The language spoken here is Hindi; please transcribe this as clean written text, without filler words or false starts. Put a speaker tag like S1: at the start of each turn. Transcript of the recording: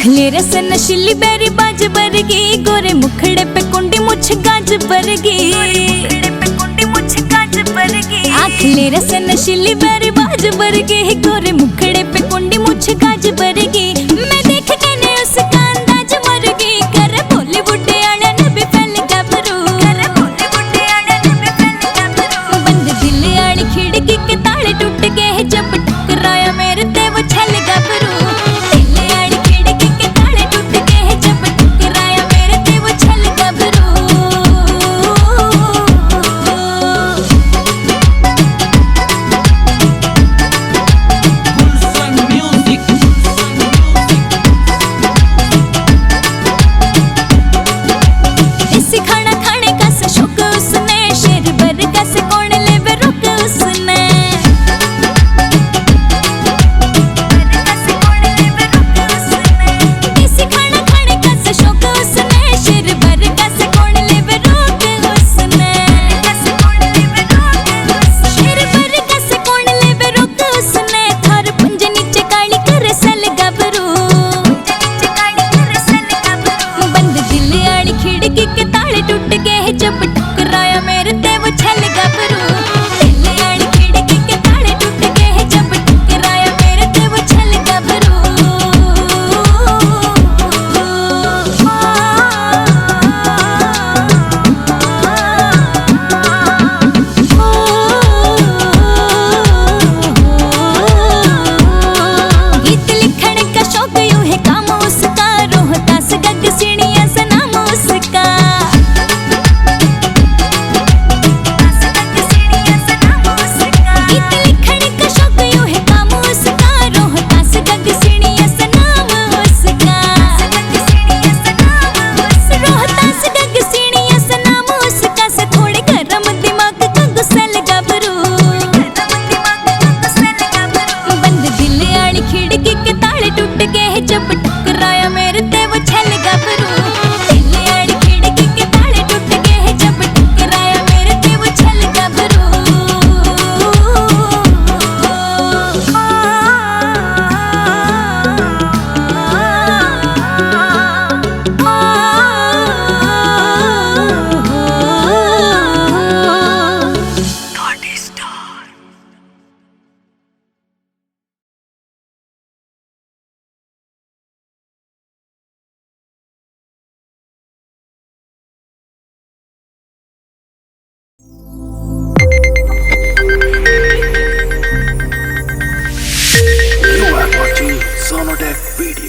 S1: आखले रस नशीली बेरी बाज बरगी, गोरे मुखड़े पे कुंडी मुछ गाज बरगी। आखले रस नशीली बेरी बाज बरगी, गोरे मुखड़े पे कुंडी मुछ गाज बरगी। मैं देख के ने उसका अंदाज मरगी, कर बॉलीवुड आने न भी फैल गबरू, बंद दिल आड़ी खिड़की के ताले टूट गए, जब टकराया मेरे ते वो छल गबरू। जब टकराया मेरे ते वो छल गबरू, दिल आड़ी खिड़की के ताले टूट गए, जब टकराया मेरे ते वो छल गबरू। गीत लिखने का शौक यूं है काम उसका, रोहतास गग सीढ़ियां से नाम उसका। खिड़की के ताले टूट गए, जब टकराया मेरे ते वो छल गबरू, दिल आड़ी खिड़की के ताले टूट गए, जब टकराया मेरे ते वो छल गबरू।
S2: You are watching Sonodec Video.